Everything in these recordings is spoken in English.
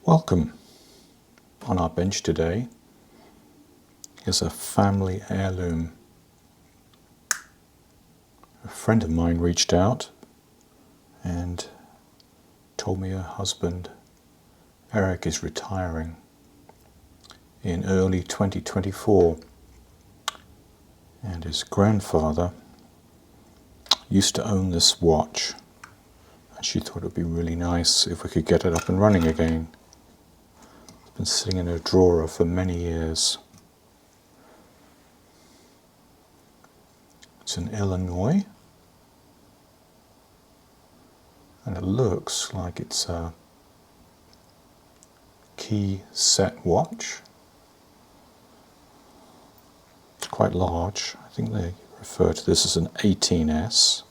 Welcome. On our bench today is a family heirloom. A friend of mine reached out and told me her husband Eric is retiring in early 2024, and his grandfather used to own this watch, and she thought it would be really nice if we could get it up and running again. It's been sitting in a drawer for many years. It's in Illinois, and it looks like it's a key set watch. It's quite large. I think they refer to this as an 18S.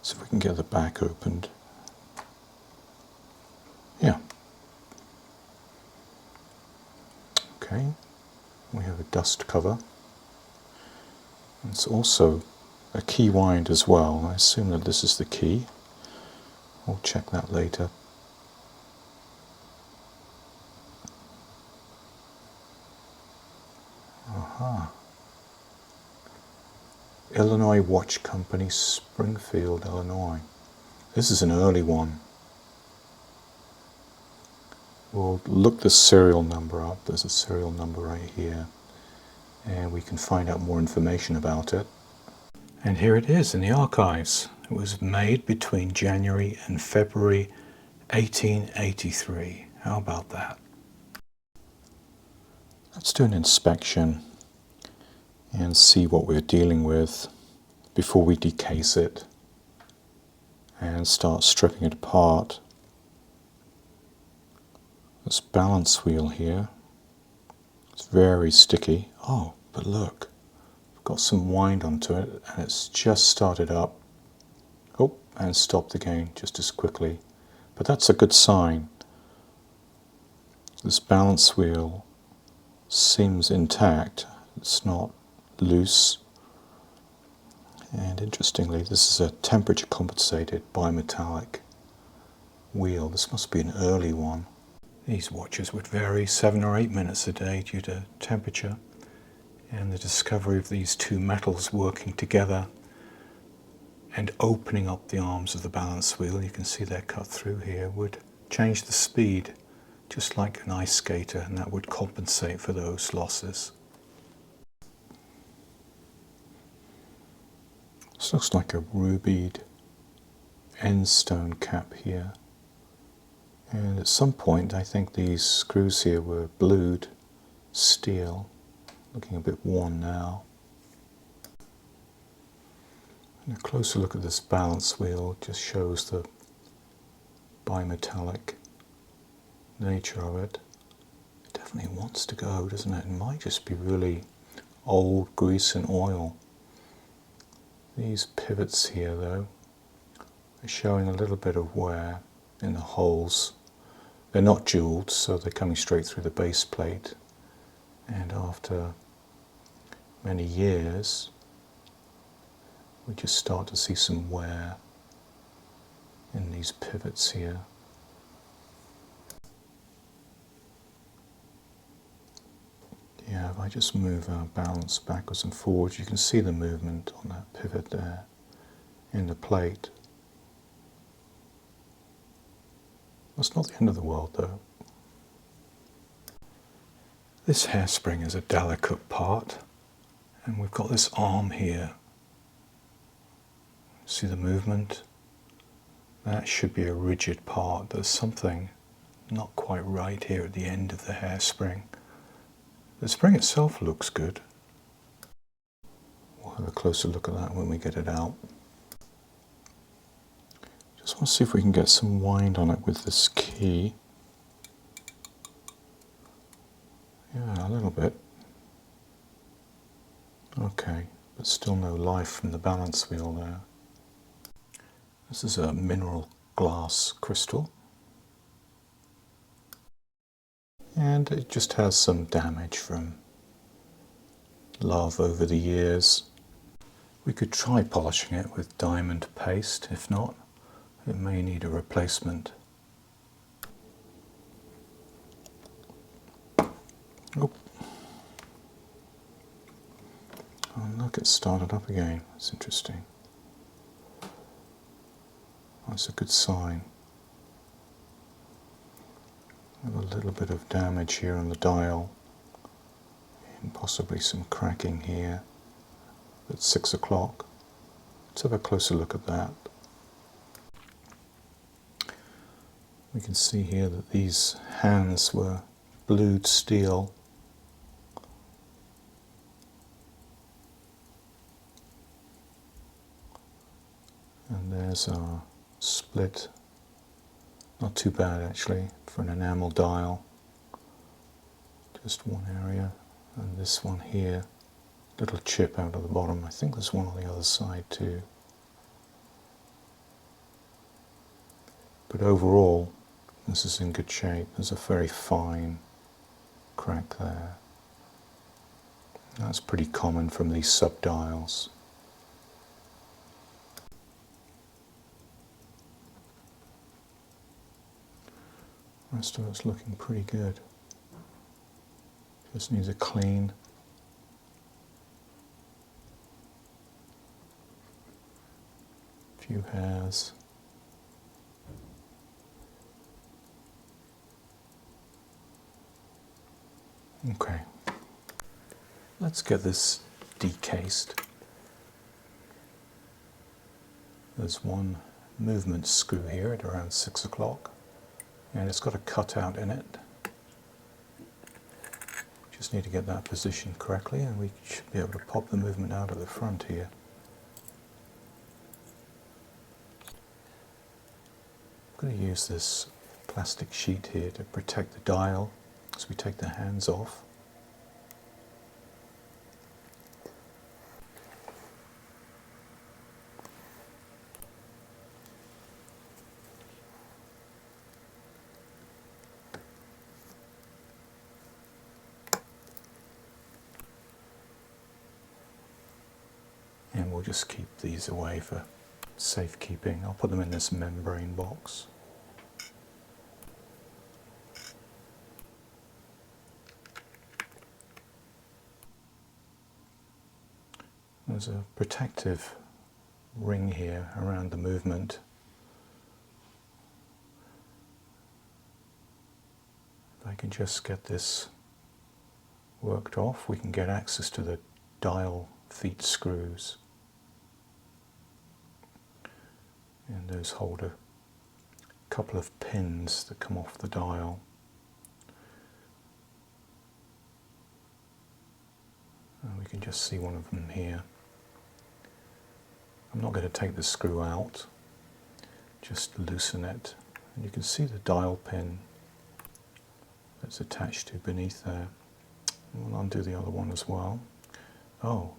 So if we can get the back opened. Yeah. Okay. We have a dust cover. It's also a key wind as well. I assume that this is the key. We'll check that later. Aha. Illinois Watch Company, Springfield, Illinois. This is an early one. We'll look the serial number up. There's a serial number right here, and we can find out more information about it. And here it is in the archives. It was made between January and February 1883. How about that? Let's do an inspection and see what we're dealing with before we decase it and start stripping it apart. This balance wheel here, it's very sticky. Oh, but look, I've got some wind onto it and it's just started up. Oh, and stopped again just as quickly. But that's a good sign. This balance wheel seems intact. It's not loose. And interestingly, this is a temperature compensated bimetallic wheel. This must be an early one. These watches would vary 7 or 8 minutes a day due to temperature, and the discovery of these two metals working together and opening up the arms of the balance wheel, you can see they're cut through here, would change the speed just like an ice skater, and that would compensate for those losses. This looks like a rubied end stone cap here. And at some point I think these screws here were blued steel, looking a bit worn now. And a closer look at this balance wheel just shows the bimetallic nature of it. It definitely wants to go, doesn't it? It might just be really old grease and oil. These pivots here though are showing a little bit of wear in the holes. They're not jeweled, so they're coming straight through the base plate, and after many years we just start to see some wear in these pivots here. Yeah, if I just move our balance backwards and forwards, you can see the movement on that pivot there in the plate. That's not the end of the world though. This hairspring is a delicate part, and we've got this arm here. See the movement? That should be a rigid part. There's something not quite right here at the end of the hairspring. The spring itself looks good. We'll have a closer look at that when we get it out. Just want to see if we can get some wind on it with this key. Yeah, a little bit. Okay, but still no life from the balance wheel there. This is a mineral glass crystal. And it just has some damage from love over the years. We could try polishing it with diamond paste. If not, it may need a replacement. Oh, oh look, it started up again. That's interesting. That's a good sign. I have a little bit of damage here on the dial, and possibly some cracking here at 6 o'clock. Let's have a closer look at that. We can see here that these hands were blued steel. And there's our split. Not too bad actually for an enamel dial. Just one area. And this one here, little chip out of the bottom. I think there's one on the other side too. But overall, this is in good shape. There's a very fine crack there. That's pretty common from these sub-dials. The rest of it's looking pretty good. Just needs a clean. Few hairs. Okay, let's get this decased. There's one movement screw here at around 6 o'clock, and it's got a cutout in it. Just need to get that positioned correctly, and we should be able to pop the movement out of the front here. I'm going to use this plastic sheet here to protect the dial as we take the hands off. And we'll just keep these away for safekeeping. I'll put them in this membrane box. There's a protective ring here around the movement. If I can just get this worked off, we can get access to the dial feet screws. And those hold a couple of pins that come off the dial. And we can just see one of them here. I'm not going to take the screw out, just loosen it. And you can see the dial pin that's attached to beneath there. We'll undo the other one as well. Oh,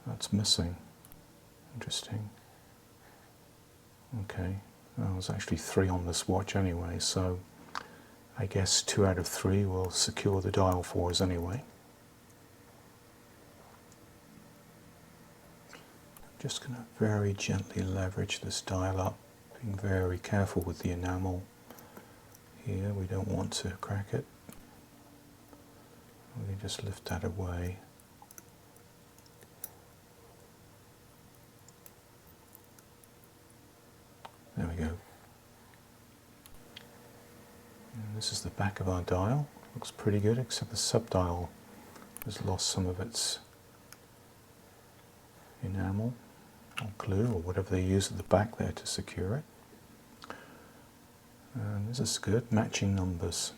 that's missing. Interesting. Okay, well, there's actually 3 on this watch anyway, so I guess 2 out of 3 will secure the dial for us anyway. Just going to very gently leverage this dial up, being very careful with the enamel here. We don't want to crack it. We can just lift that away. There we go. And this is the back of our dial. Looks pretty good, except the sub-dial has lost some of its enamel or glue or whatever they use at the back there to secure it. And this is good, matching numbers.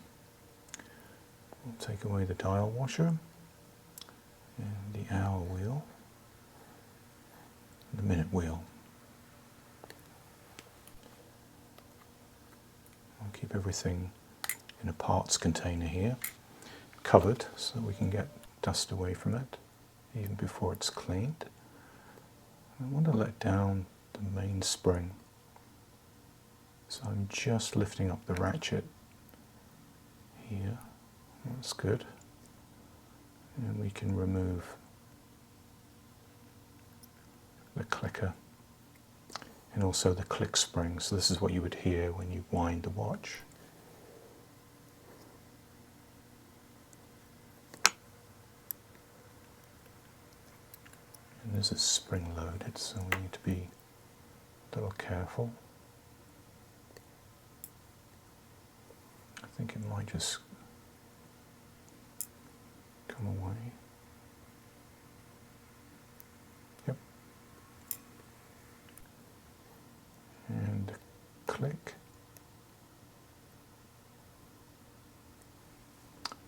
We'll take away the dial washer and the hour wheel and the minute wheel. I'll keep everything in a parts container here, covered so that we can get dust away from it even before it's cleaned. I want to let down the main spring, so I'm just lifting up the ratchet here. That's good. And we can remove the clicker and also the click spring. So this is what you would hear when you wind the watch. And this is spring loaded, so we need to be a little careful. I think it might just come away. Yep. And click.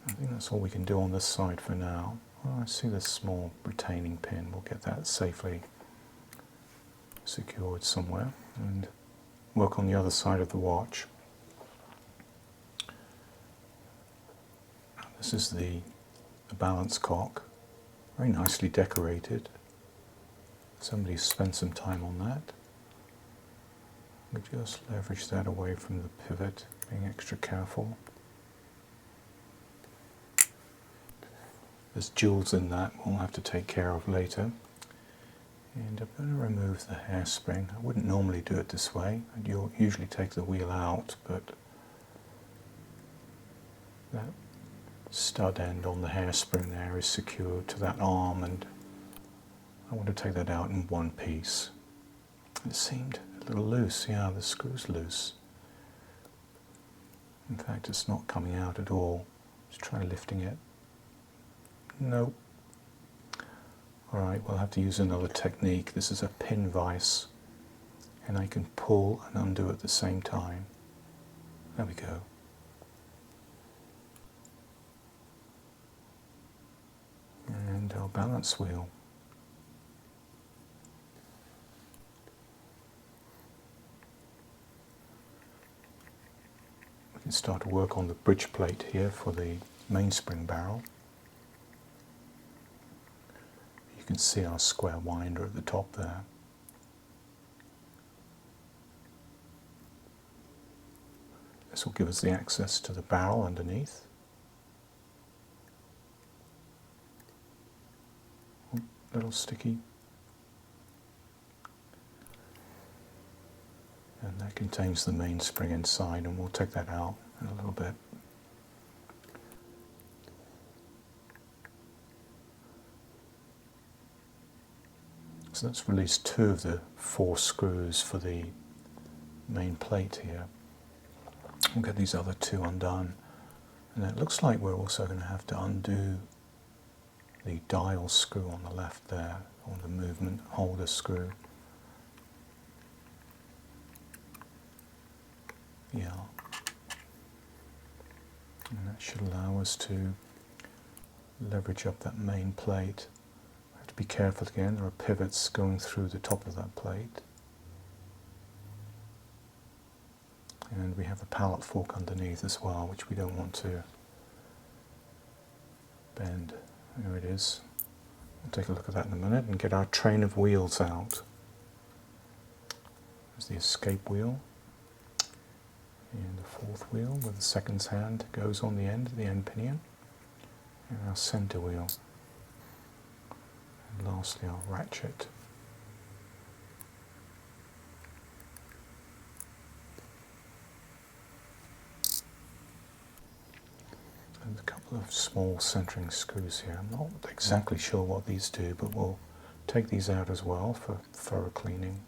I think that's all we can do on this side for now. Well, I see this small retaining pin. We'll get that safely secured somewhere and work on the other side of the watch. This is the balance cock, very nicely decorated. Somebody spent some time on that. We just leverage that away from the pivot, being extra careful. There's jewels in that we'll have to take care of later. And I'm going to remove the hairspring. I wouldn't normally do it this way. I'd usually take the wheel out, but that stud end on the hairspring there is secured to that arm, and I want to take that out in one piece. It seemed a little loose. Yeah, the screw's loose. In fact, it's not coming out at all. Let's try lifting it. Nope. Alright, we'll have to use another technique. This is a pin vise, and I can pull and undo at the same time. There we go. And our balance wheel. We can start to work on the bridge plate here for the mainspring barrel. You can see our square winder at the top there. This will give us the access to the barrel underneath. A little sticky. And that contains the mainspring inside, and we'll take that out in a little bit. So let's release 2 of the 4 screws for the main plate here. We'll get these other 2 undone. And it looks like we're also going to have to undo the dial screw on the left there, or the movement holder screw. Yeah. And that should allow us to leverage up that main plate. We have to be careful again, there are pivots going through the top of that plate. And we have a pallet fork underneath as well, which we don't want to bend. There it is. We'll take a look at that in a minute and get our train of wheels out. There's the escape wheel. And the 4th wheel with the seconds hand goes on the end of the end pinion. And our center wheel. And lastly our ratchet. And a couple of small centering screws here. I'm not exactly sure what these do, but we'll take these out as well for thorough cleaning.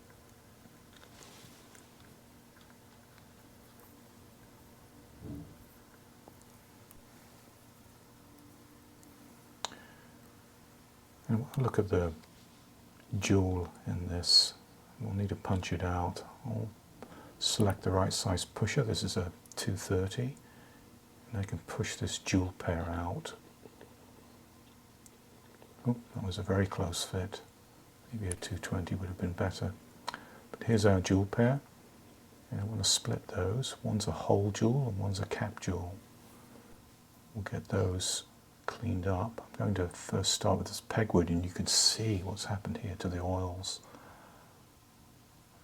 And we'll look at the jewel in this. We'll need to punch it out. I'll select the right size pusher. This is a 230. And I can push this jewel pair out. Oh, that was a very close fit. Maybe a 220 would have been better. But here's our jewel pair. And I want to split those. One's a hole jewel and one's a cap jewel. We'll get those cleaned up. I'm going to first start with this pegwood, and you can see what's happened here to the oils.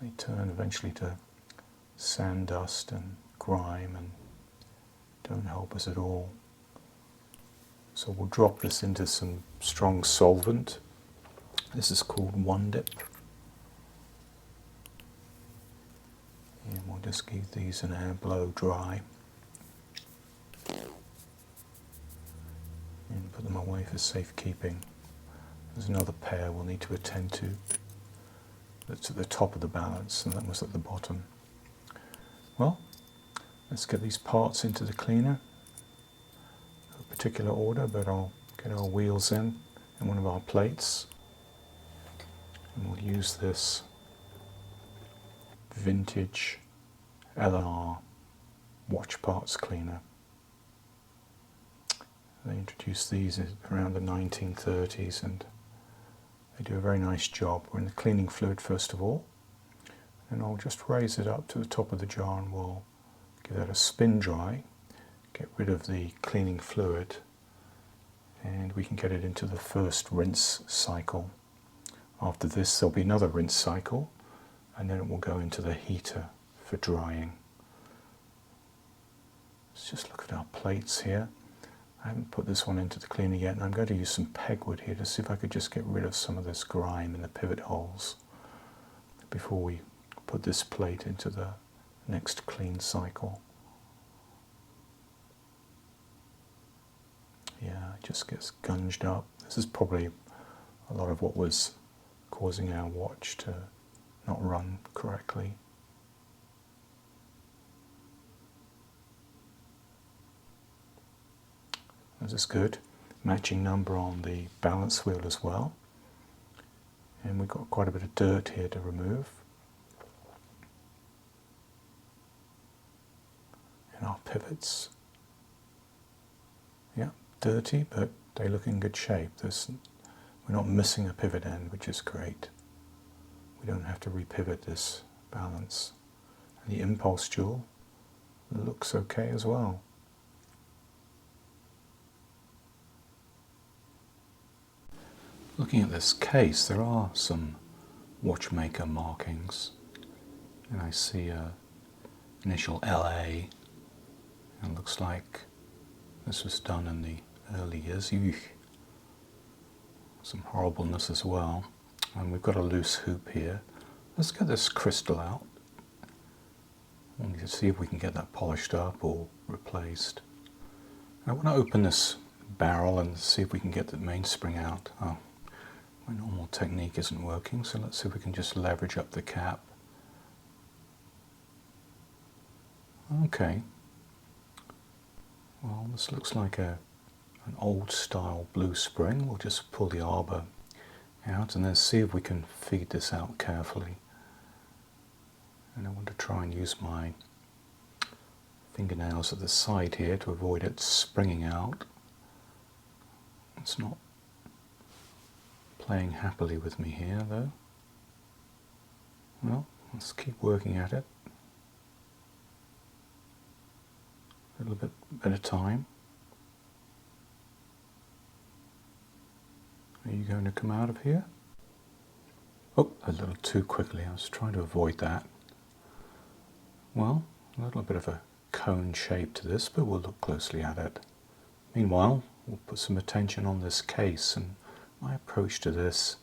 They turn eventually to sand dust and grime and don't help us at all. So we'll drop this into some strong solvent. This is called One Dip. And we'll just give these an air blow dry. And put them away for safekeeping. There's another pair we'll need to attend to. That's at the top of the balance, and that was at the bottom. Well, let's get these parts into the cleaner. No particular order, but I'll get our wheels in one of our plates. And we'll use this vintage L&R watch parts cleaner. They introduced these around the 1930s, and they do a very nice job. We're in the cleaning fluid first of all, and I'll just raise it up to the top of the jar and we'll give that a spin dry, get rid of the cleaning fluid, and we can get it into the first rinse cycle. After this there'll be another rinse cycle, and then it will go into the heater for drying. Let's just look at our plates here. I haven't put this one into the cleaner yet, and I'm going to use some pegwood here to see if I could just get rid of some of this grime in the pivot holes before we put this plate into the next clean cycle. Yeah, it just gets gunged up. This is probably a lot of what was causing our watch to not run correctly. This is good. Matching number on the balance wheel as well. And we've got quite a bit of dirt here to remove. And our pivots. Yeah, dirty, but they look in good shape. We're not missing a pivot end, which is great. We don't have to repivot this balance. And the impulse jewel looks okay as well. Looking at this case, there are some watchmaker markings, and I see a initial LA, and it looks like this was done in the early years. Some horribleness as well. And we've got a loose hoop here. Let's get this crystal out. I want to see if we can get that polished up or replaced. I want to open this barrel and see if we can get the mainspring out. Oh, my normal technique isn't working, so let's see if we can just leverage up the cap. Okay. Well, this looks like an old style blue spring. We'll just pull the arbor out and then see if we can feed this out carefully. And I want to try and use my fingernails at the side here to avoid it springing out. It's not playing happily with me here though. Well, let's keep working at it. A little bit at a time. Are you going to come out of here? Oh, a little too quickly. I was trying to avoid that. Well, a little bit of a cone shape to this, but we'll look closely at it. Meanwhile, we'll put some attention on this case, and my approach to this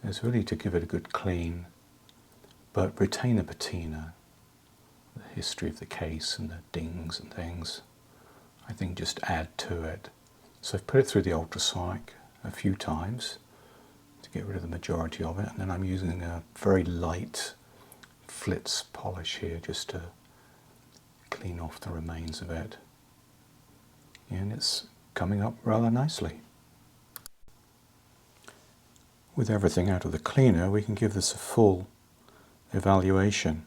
is really to give it a good clean, but retain the patina, the history of the case and the dings and things. I think just add to it. So I've put it through the ultrasonic a few times to get rid of the majority of it, and then I'm using a very light flitz polish here just to clean off the remains of it, and it's coming up rather nicely. With everything out of the cleaner, we can give this a full evaluation,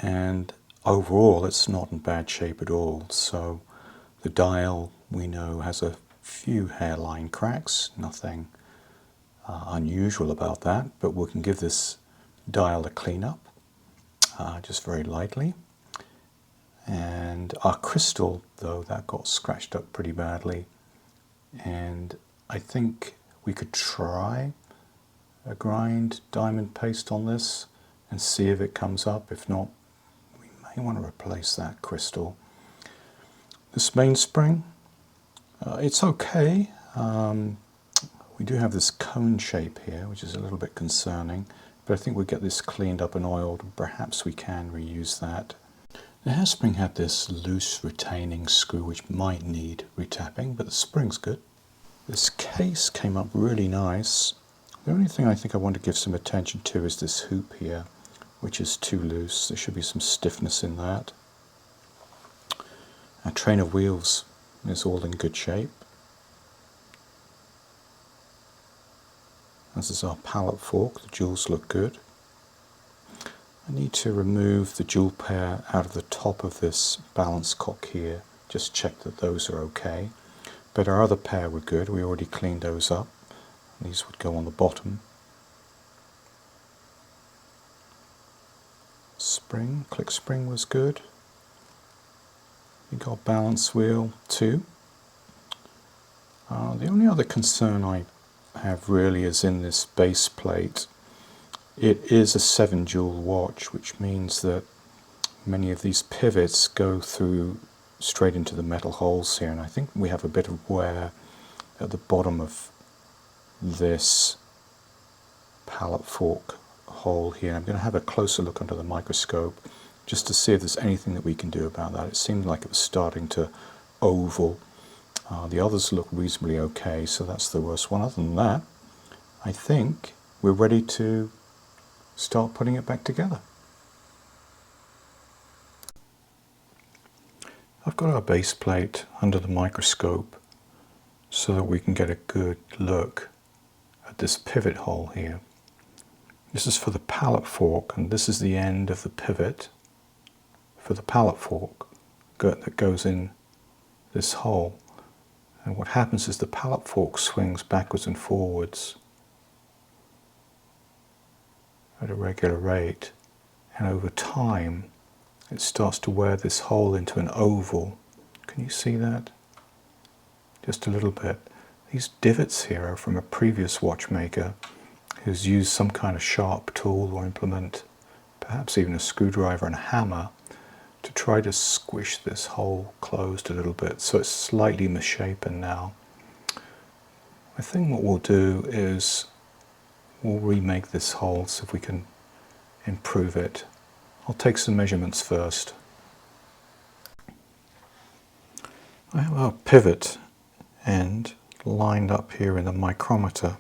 and overall it's not in bad shape at all. So the dial, we know, has a few hairline cracks, nothing unusual about that, but we can give this dial a clean up just very lightly. And our crystal, though, that got scratched up pretty badly, and I think we could try a grind diamond paste on this and see if it comes up. If not, we may want to replace that crystal. This mainspring, it's okay. We do have this cone shape here, which is a little bit concerning, but I think we'll get this cleaned up and oiled, and perhaps we can reuse that. The hairspring had this loose retaining screw which might need retapping, but the spring's good. This case came up really nice. The only thing I think I want to give some attention to is this hoop here, which is too loose. There should be some stiffness in that. Our train of wheels is all in good shape. This is our pallet fork. The jewels look good. I need to remove the jewel pair out of the top of this balance cock here. Just check that those are okay. But our other pair were good. We already cleaned those up. These would go on the bottom. Spring, click spring was good. We got balance wheel too. The only other concern I have really is in this base plate. It is a 7 jewel watch, which means that many of these pivots go through straight into the metal holes here, and I think we have a bit of wear at the bottom of this pallet fork hole here. I'm going to have a closer look under the microscope just to see if there's anything that we can do about that. It seemed like it was starting to oval. The others look reasonably okay, so that's the worst one. Other than that, I think we're ready to start putting it back together. I've got our base plate under the microscope so that we can get a good look at this pivot hole here. This is for the pallet fork, and this is the end of the pivot for the pallet fork that goes in this hole. And what happens is the pallet fork swings backwards and forwards at a regular rate, and over time it starts to wear this hole into an oval. Can you see that? Just a little bit. These divots here are from a previous watchmaker who's used some kind of sharp tool or implement, perhaps even a screwdriver and a hammer, to try to squish this hole closed a little bit so it's slightly misshapen now. I think what we'll do is we'll remake this hole, see if we can improve it. I'll take some measurements first. I have our pivot end lined up here in the micrometer,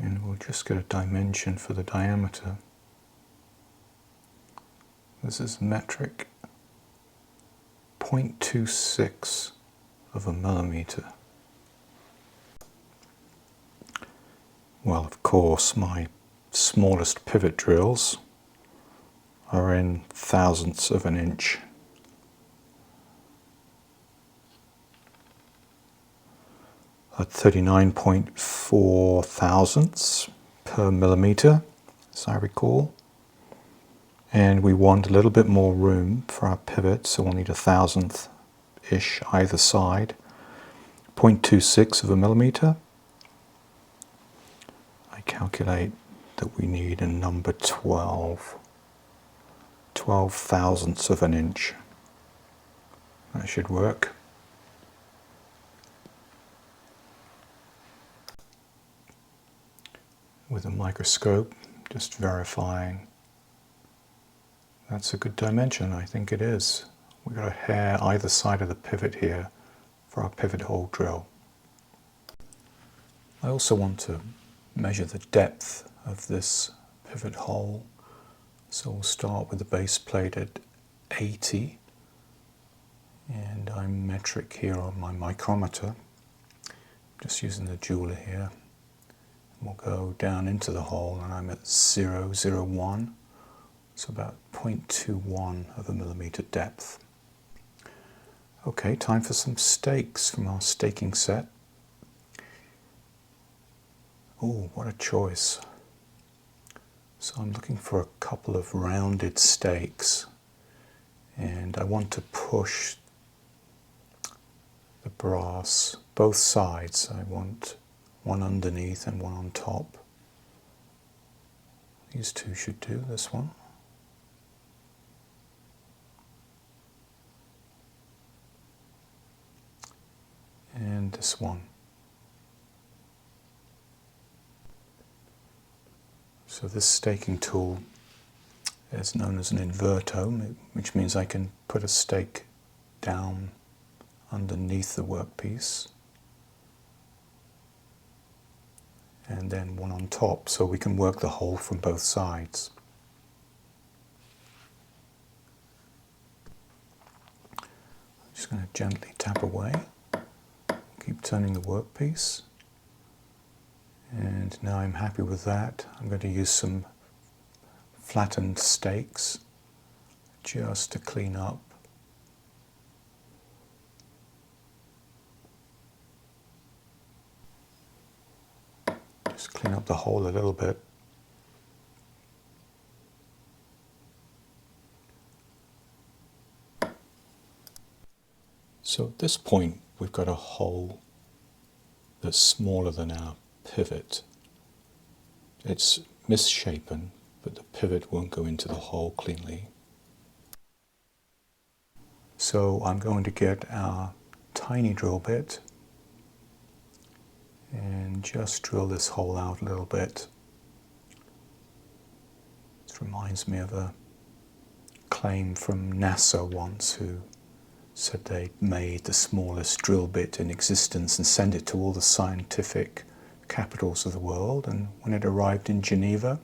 and we'll just get a dimension for the diameter. This is metric, 0.26 of a millimeter. Well, of course, my smallest pivot drills are in thousandths of an inch. At 39.4 thousandths per millimeter, as I recall. And we want a little bit more room for our pivot, so we'll need a thousandth-ish either side. 0.26 of a millimeter. I calculate that we need a number 12. 12 thousandths of an inch. That should work. With a microscope, just verifying that's a good dimension. I think it is. We've got a hair either side of the pivot here for our pivot hole drill. I also want to measure the depth of this pivot hole. So we'll start with the base plate at 80, and I'm metric here on my micrometer, just using the jeweler here. We'll go down into the hole, and I'm at 0.01, so about 0.21 of a millimeter depth. Okay, time for some stakes from our staking set. Oh, what a choice. So I'm looking for a couple of rounded stakes, and I want to push the brass both sides. I want one underneath and one on top. These two should do, this one. And this one. So this staking tool is known as an inverto, which means I can put a stake down underneath the workpiece and then one on top, so we can work the hole from both sides. Just going to gently tap away, keep turning the workpiece, and now I'm happy with that. I'm going to use some flattened stakes just to clean up. Just clean up the hole a little bit. So at this point we've got a hole that's smaller than our pivot. It's misshapen, but the pivot won't go into the hole cleanly. So I'm going to get our tiny drill bit and just drill this hole out a little bit. This reminds me of a claim from NASA once, who said they made the smallest drill bit in existence and sent it to all the scientific capitals of the world, and when it arrived in Geneva,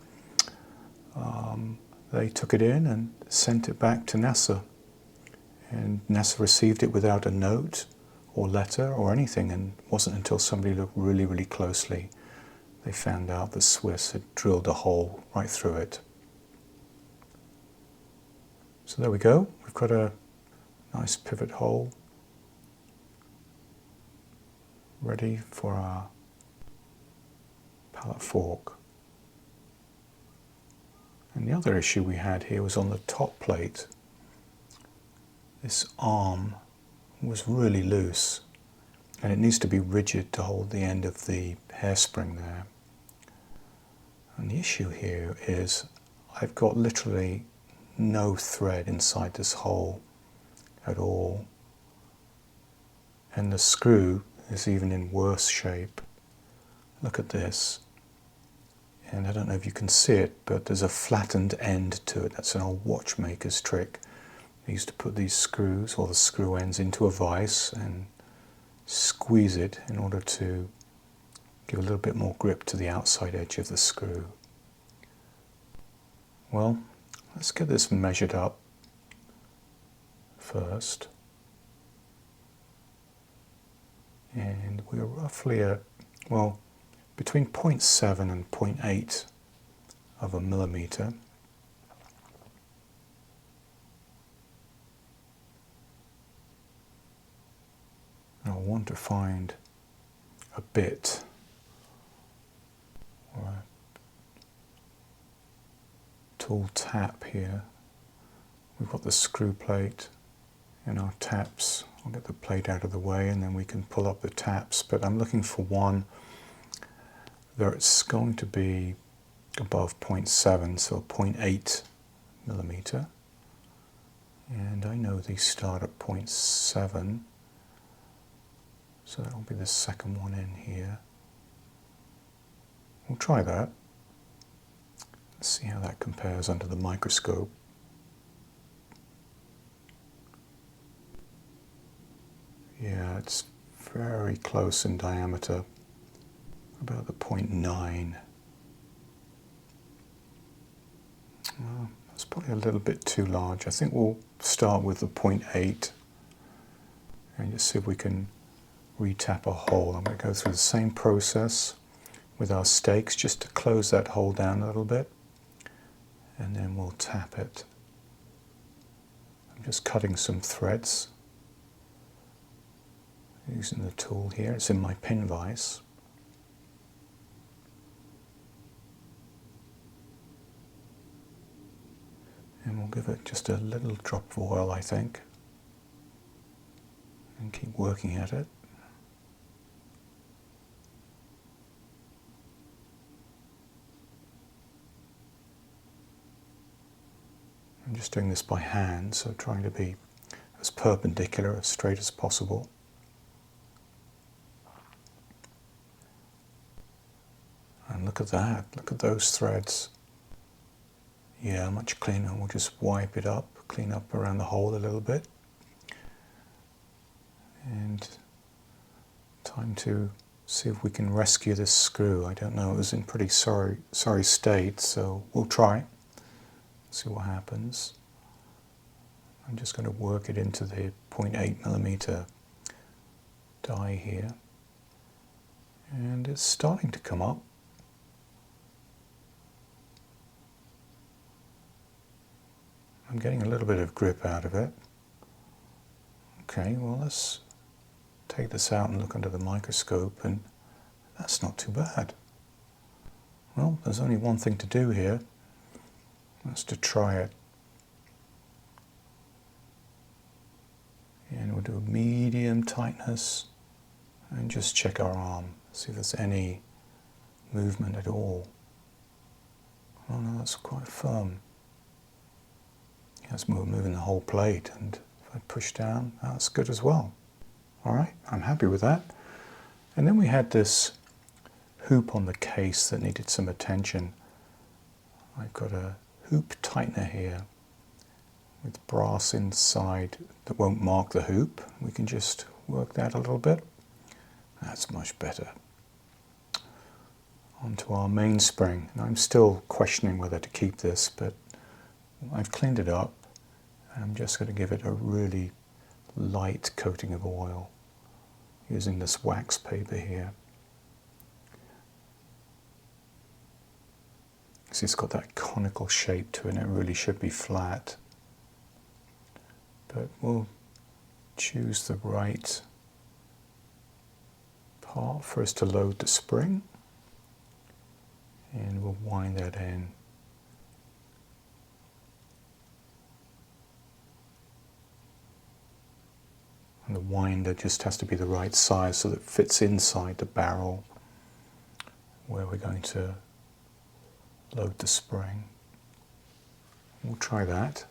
they took it in and sent it back to NASA, and NASA received it without a note or letter or anything, and it wasn't until somebody looked really, really closely they found out the Swiss had drilled a hole right through it. So there we go, we've got a nice pivot hole ready for our pallet fork. And the other issue we had here was on the top plate. This arm was really loose, and it needs to be rigid to hold the end of the hairspring there. And the issue here is I've got literally no thread inside this hole at all, and the screw is even in worse shape. Look at this, and I don't know if you can see it, but there's a flattened end to it. That's an old watchmaker's trick. They used to put these screws, or the screw ends, into a vise and squeeze it in order to give a little bit more grip to the outside edge of the screw. Well, let's get this measured up first, and we're roughly at, well, between 0.7 and 0.8 of a millimeter. I'll want to find a bit or a tool tap here. We've got the screw plate and our taps. I'll get the plate out of the way and then we can pull up the taps, but I'm looking for one that's going to be above 0.7, so 0.8 millimeter. And I know these start at 0.7, so that'll be the second one in here. We'll try that. Let's see how that compares under the microscope. Yeah, it's very close in diameter, about the 0.9. Well, that's probably a little bit too large. I think we'll start with the 0.8 and just see if we can re-tap a hole. I'm going to go through the same process with our stakes just to close that hole down a little bit, and then we'll tap it. I'm just cutting some threads using the tool here. It's in my pin vise. And we'll give it just a little drop of oil, I think, and keep working at it. I'm just doing this by hand, so trying to be as perpendicular, as straight as possible. And look at that, look at those threads. Yeah, much cleaner. We'll just wipe it up, clean up around the hole a little bit. And time to See if we can rescue this screw. I don't know, it was in pretty sorry state, so we'll try. See what happens. I'm just going to work it into the 0.8mm die here. And it's starting to come up. I'm getting a little bit of grip out of it. Okay, well let's take this out and look under the microscope, and that's not too bad. Well, there's only one thing to do here. That's to try it. And we'll do a medium tightness and just check our arm. See if there's any movement at all. Oh no, that's quite firm. That's moving the whole plate, and if I push down, that's good as well. Alright, I'm happy with that. And then we had this hoop on the case that needed some attention. I've got a hoop tightener here with brass inside that won't mark the hoop. We can just work that a little bit. That's much better. Onto our mainspring. And I'm still questioning whether to keep this, but I've cleaned it up. I'm just going to give it a really light coating of oil using this wax paper here. See, it's got that conical shape to it, and it really should be flat. But we'll choose the right part for us to load the spring, and we'll wind that in. And the winder just has to be the right size so that it fits inside the barrel where we're going to load the spring. We'll try that.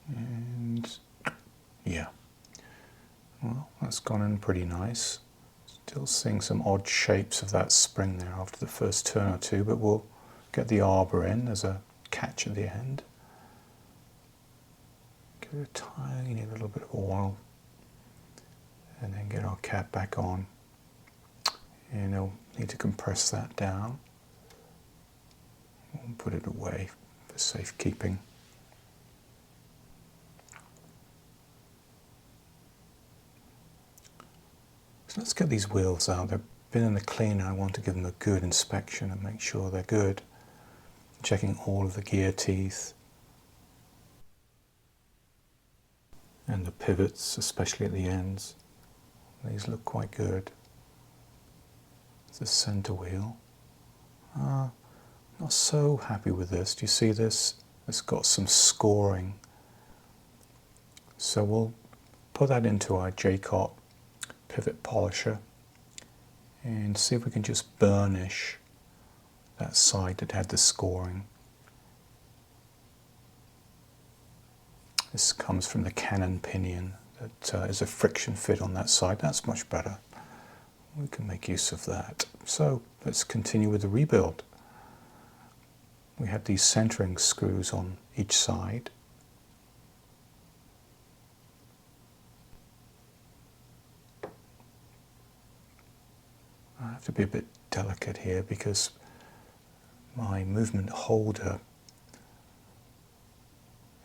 And yeah, well, that's gone in pretty nice. Still seeing some odd shapes of that spring there after the first turn or two, but we'll get the arbor in. There's a catch at the end. Give it a tiny little bit of oil, and then get our cap back on. And we'll need to compress that down. We'll put it away for safekeeping. So let's get these wheels out. They've been in the cleaner. I want to give them a good inspection and make sure they're good. Checking all of the gear teeth and the pivots, especially at the ends. These look quite good. The center wheel. Not so happy with this. Do you see this? It's got some scoring. So we'll put that into our J-Cot pivot polisher and see if we can just burnish that side that had the scoring. This comes from the Canon pinion. That is a friction fit on that side. That's much better. We can make use of that. So let's continue with the rebuild. We had these centering screws on each side. I have to be a bit delicate here because my movement holder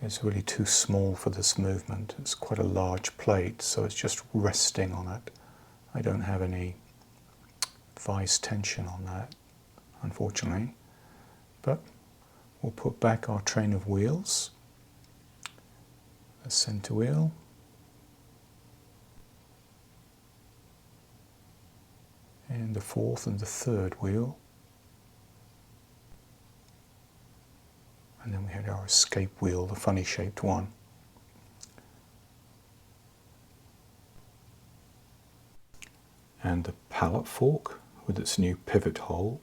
is really too small for this movement. It's quite a large plate, so it's just resting on it. I don't have any vice tension on that, unfortunately. But we'll put back our train of wheels, the center wheel, and the fourth and the third wheel. And then we had our escape wheel, the funny shaped one. And the pallet fork with its new pivot hole.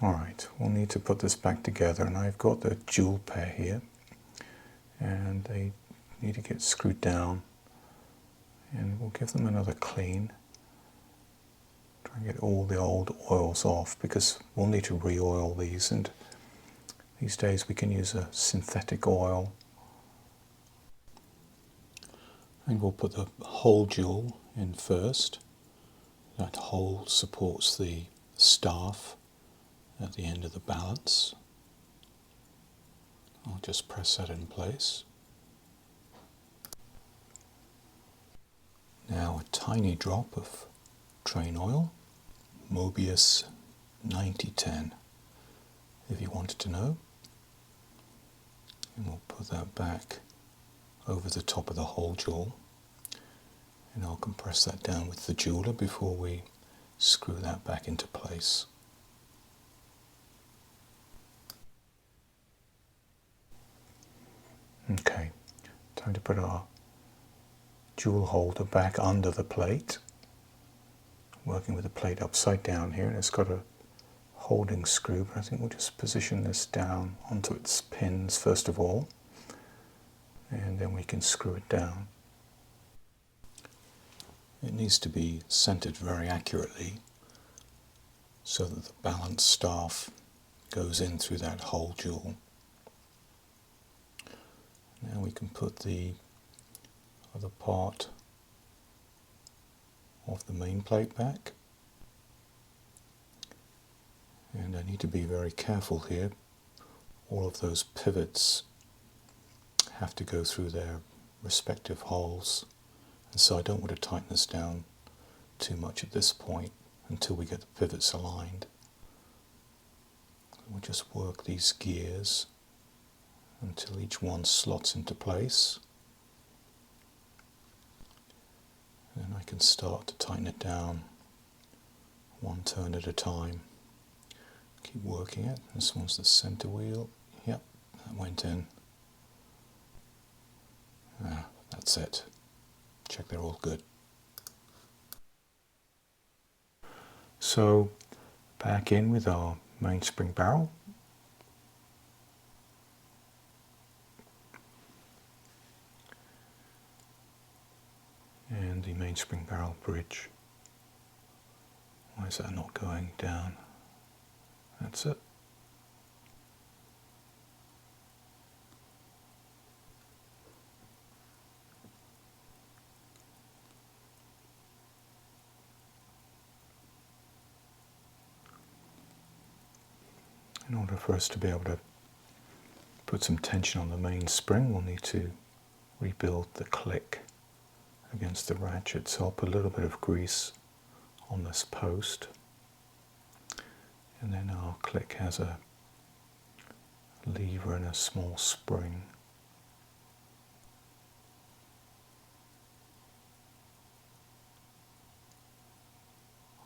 Alright, we'll need to put this back together, and I've got the jewel pair here, and they need to get screwed down, and we'll give them another clean. Try and get all the old oils off, because we'll need to re-oil these, and these days we can use a synthetic oil And we'll put the hole jewel in first. That hole supports the staff at the end of the balance. I'll just press that in place. Now a tiny drop of train oil, Mobius 9010, if you wanted to know. And we'll put that back over the top of the hole jewel. And I'll compress that down with the jeweler before we screw that back into place. Okay, time to put our jewel holder back under the plate. Working with the plate upside down here, and it's got a holding screw, but I think we'll just position this down onto its pins first of all, and then we can screw it down. It needs to be centered very accurately so that the balance staff goes in through that hole jewel. Now we can put the other part of the main plate back. And I need to be very careful here. All of those pivots have to go through their respective holes. And so I don't want to tighten this down too much at this point until we get the pivots aligned. We'll just work these gears until each one slots into place. And then I can start to tighten it down one turn at a time. Keep working it. This one's the center wheel. Yep, that went in. That's it. Check they're all good. So back in with our mainspring barrel. And the mainspring barrel bridge. Why is that not going down? That's it. In order for us to be able to put some tension on the main spring, we'll need to rebuild the click against the ratchet. So I'll put a little bit of grease on this post. And then our click has a lever and a small spring.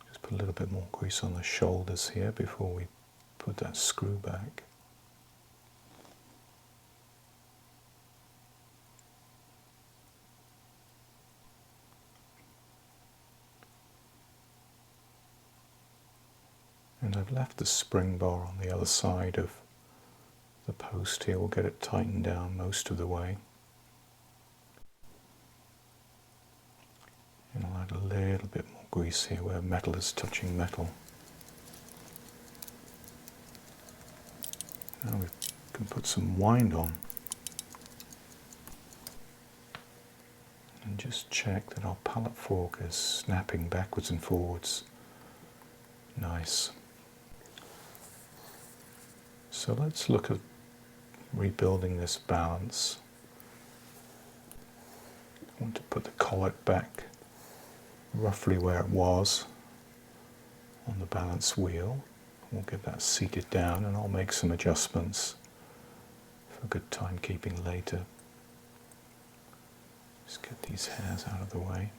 Just put a little bit more grease on the shoulders here before we put that screw back. And I've left the spring bar on the other side of the post here. We'll get it tightened down most of the way. And I'll add a little bit more grease here where metal is touching metal. Now we can put some wind on. And just check that our pallet fork is snapping backwards and forwards. Nice. So let's look at rebuilding this balance. I want to put the collet back roughly where it was on the balance wheel. We'll get that seated down and I'll make some adjustments for good timekeeping later. Just get these hairs out of the way.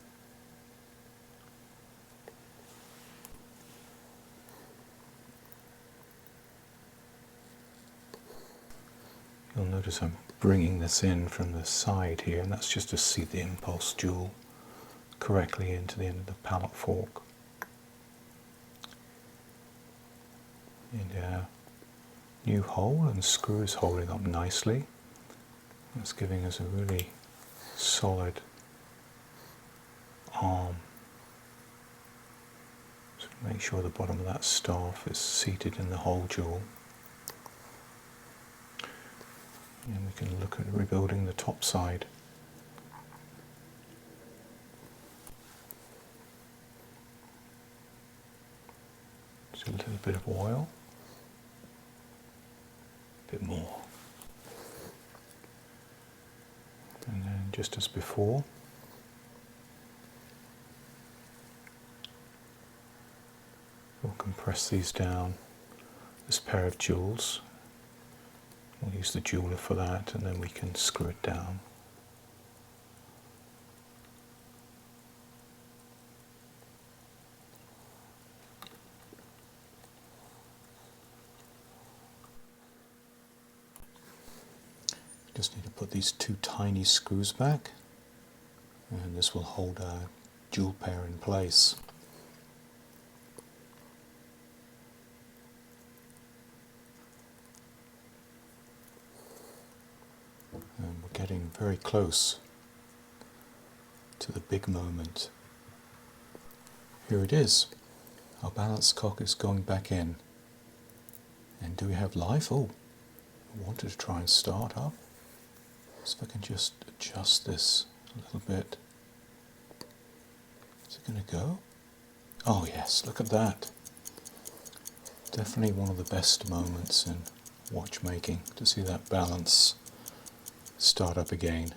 You'll notice I'm bringing this in from the side here, and that's just to seat the impulse jewel correctly into the end of the pallet fork. And our new hole and screw is holding up nicely. That's giving us a really solid arm. So make sure the bottom of that staff is seated in the hole jewel. And we can look at rebuilding the top side. a little bit of oil, a bit more. And then just as before, we'll compress these down, this pair of jewels. We'll use the jeweler for that, and then we can screw it down. Just need to put these two tiny screws back, and this will hold our jewel pair in place. And we're getting very close to the big moment. Here it is. Our balance cock is going back in. And do we have life? Oh, I wanted to try and start up. So if I can just adjust this a little bit. Is it going to go? Oh yes, look at that. Definitely one of the best moments in watchmaking, to see that balance start up again.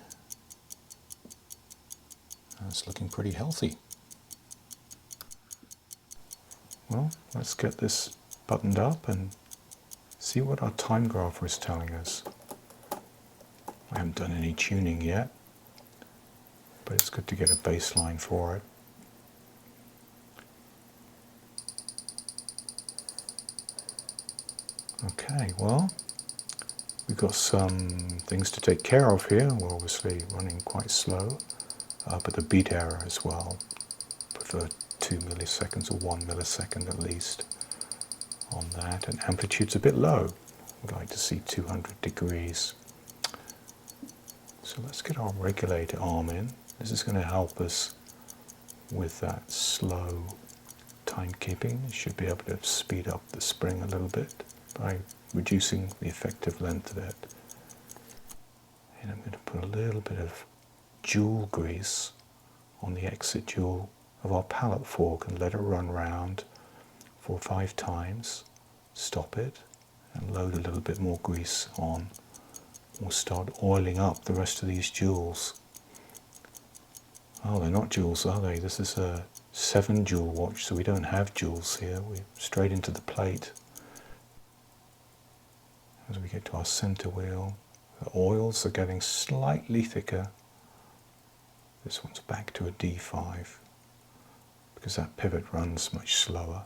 And it's looking pretty healthy. Well, let's get this buttoned up and see what our time grapher is telling us. I haven't done any tuning yet, but it's good to get a baseline for it. Okay, well, we've got some things to take care of here. We're obviously running quite slow, but the beat error as well. Prefer 2 milliseconds or 1 millisecond at least on that. And amplitude's a bit low. We'd like to see 200 degrees. So let's get our regulator arm in. This is going to help us with that slow timekeeping. You should be able to speed up the spring a little bit by reducing the effective length of it. And I'm going to put a little bit of jewel grease on the exit jewel of our pallet fork and let it run round 4 or 5 times. Stop it and load a little bit more grease on. We'll start oiling up the rest of these jewels. Oh, they're not jewels, are they? This is a 7 jewel watch, so we don't have jewels here. We're straight into the plate. As we get to our center wheel, the oils are getting slightly thicker. This one's back to a D5 because that pivot runs much slower.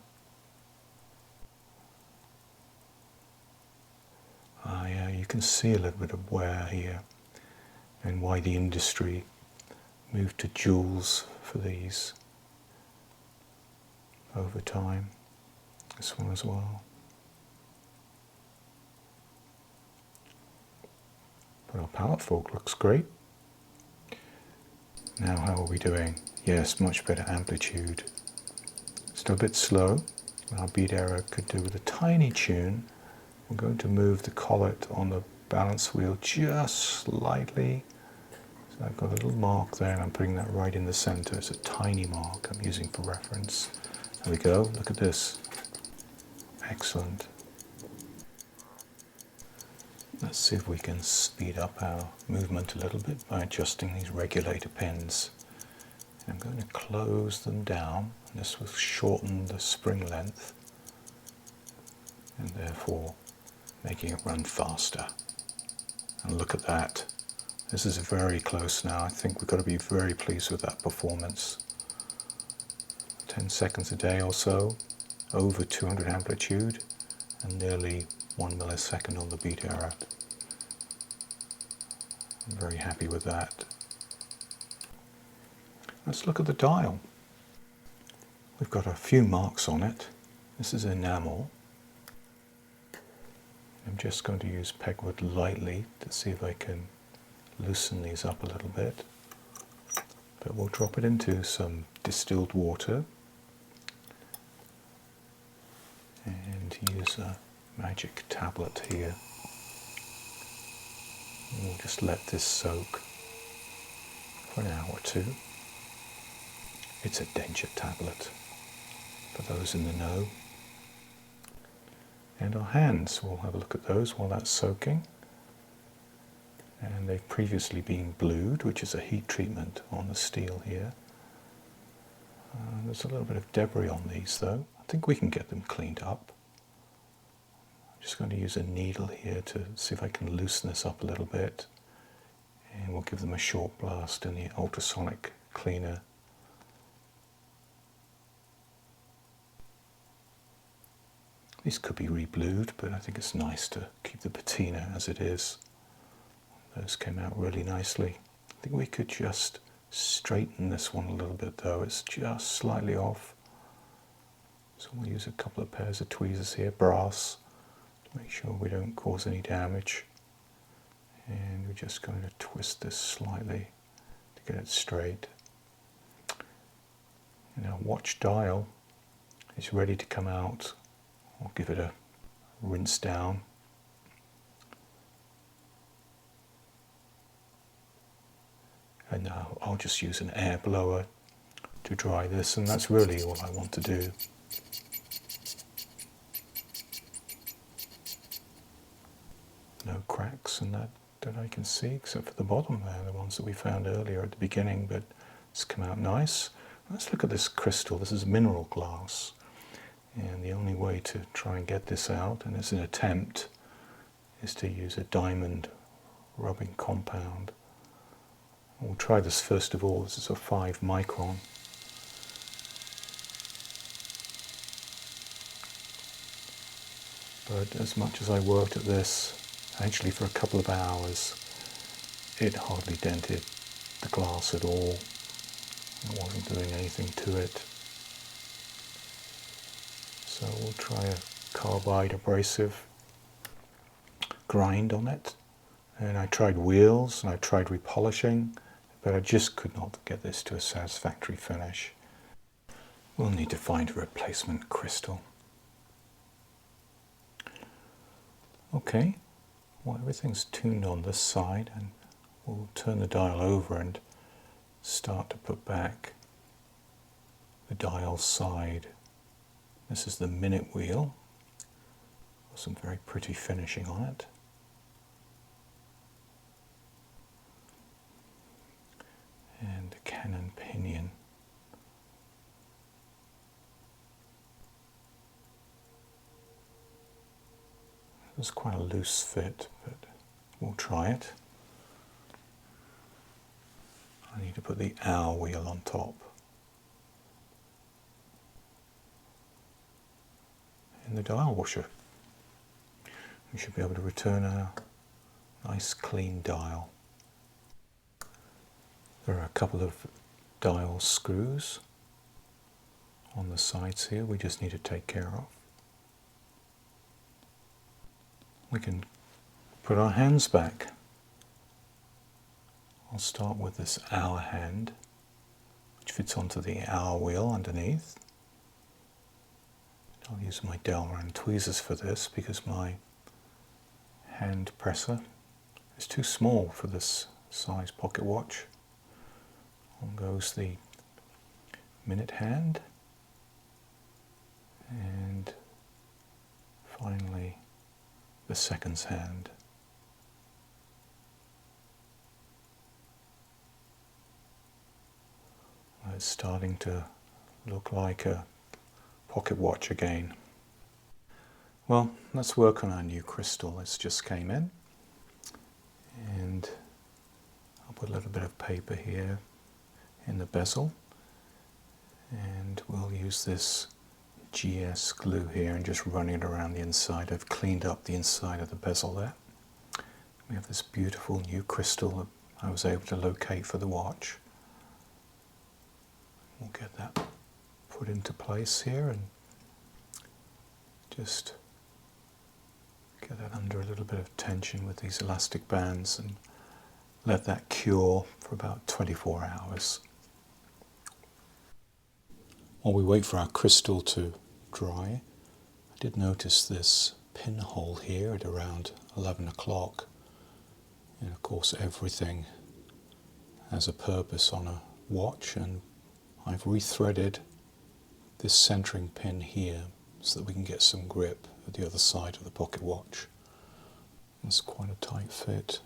Yeah, you can see a little bit of wear here and why the industry moved to jewels for these over time. This one as well. But our pallet fork looks great. Now how are we doing? Yes, much better amplitude. Still a bit slow. Our beat error could do with a tiny tune. We're going to move the collet on the balance wheel just slightly. So I've got a little mark there and I'm putting that right in the center. It's a tiny mark I'm using for reference. There we go, look at this. Excellent. Let's see if we can speed up our movement a little bit by adjusting these regulator pins. I'm going to close them down. This will shorten the spring length and therefore making it run faster. And look at that. This is very close now. I think we've got to be very pleased with that performance. 10 seconds a day or so, over 200 amplitude, and nearly 1 millisecond on the beat error. I'm very happy with that. Let's look at the dial. We've got a few marks on it. This is enamel. I'm just going to use pegwood lightly to see if I can loosen these up a little bit. But we'll drop it into some distilled water and use a magic tablet here. And we'll just let this soak for an hour or two. It's a denture tablet, for those in the know. And our hands, we'll have a look at those while that's soaking. And they've previously been blued, which is a heat treatment on the steel here. There's a little bit of debris on these though. I think we can get them cleaned up. I'm just going to use a needle here to see if I can loosen this up a little bit. And we'll give them a short blast in the ultrasonic cleaner. These could be re-blued, but I think it's nice to keep the patina as it is. Those came out really nicely. I think we could just straighten this one a little bit though. It's just slightly off. So we'll use a couple of pairs of tweezers here, brass, to make sure we don't cause any damage. And we're just going to twist this slightly to get it straight. And our watch dial is ready to come out. I'll give it a rinse down. And now I'll just use an air blower to dry this, and that's really all I want to do. No cracks in that I can see, except for the bottom there, the ones that we found earlier at the beginning, but it's come out nice. Let's look at this crystal. This is mineral glass, and the only way to try and get this out, and it's an attempt, is to use a diamond rubbing compound. We'll try this first of all. This is a 5 micron. But as much as I worked at this, actually for a couple of hours, it hardly dented the glass at all. It wasn't doing anything to it. So we'll try a carbide abrasive grind on it. And I tried wheels and I tried repolishing, but I just could not get this to a satisfactory finish. We'll need to find a replacement crystal. Okay, well, everything's tuned on this side, and we'll turn the dial over and start to put back the dial side. This is the minute wheel. Some very pretty finishing on it. And the cannon pinion. It's quite a loose fit, but we'll try it. I need to put the hour wheel on top. In the dial washer. We should be able to return a nice clean dial. There are a couple of dial screws on the sides here we just need to take care of. We can put our hands back. I'll start with this hour hand, which fits onto the hour wheel underneath. I'll use my Delran tweezers for this because my hand presser is too small for this size pocket watch. On goes the minute hand, and finally the seconds hand. It's starting to look like a pocket watch again. Well, let's work on our new crystal that's just came in. And I'll put a little bit of paper here in the bezel. And we'll use this GS glue here and just run it around the inside. I've cleaned up the inside of the bezel there. We have this beautiful new crystal that I was able to locate for the watch. We'll get that put into place here and just get that under a little bit of tension with these elastic bands and let that cure for about 24 hours. While we wait for our crystal to dry, I did notice this pinhole here at around 11 o'clock. And of course everything has a purpose on a watch, and I've rethreaded this centering pin here so that we can get some grip at the other side of the pocket watch. It's quite a tight fit.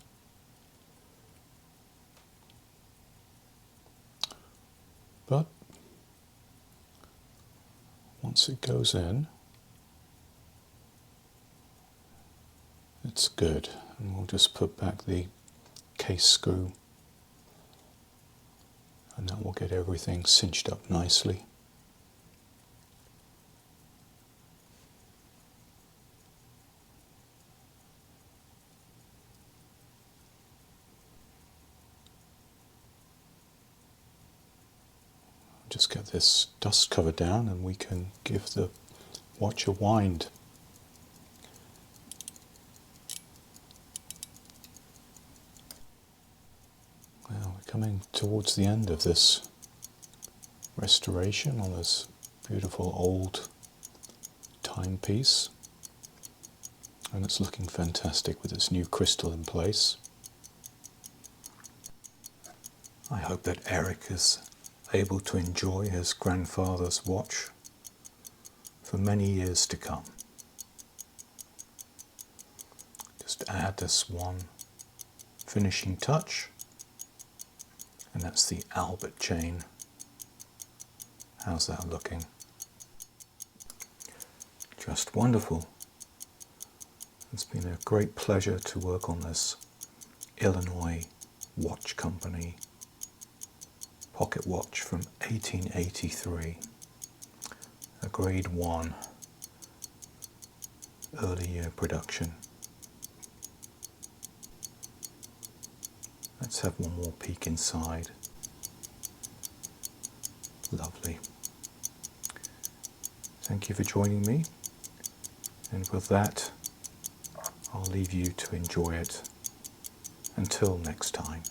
But once it goes in, it's good. And we'll just put back the case screw, and that will get everything cinched up nicely. Just get this dust cover down and we can give the watch a wind. Well, we're coming towards the end of this restoration on this beautiful old timepiece, and it's looking fantastic with its new crystal in place. I hope that Eric is able to enjoy his grandfather's watch for many years to come. Just add this one finishing touch, and that's the Albert chain. How's that looking? Just wonderful. It's been a great pleasure to work on this Illinois watch company pocket watch from 1883, a grade 1 early year production. Let's have one more peek inside. Lovely. Thank you for joining me, and with that I'll leave you to enjoy it. Until next time.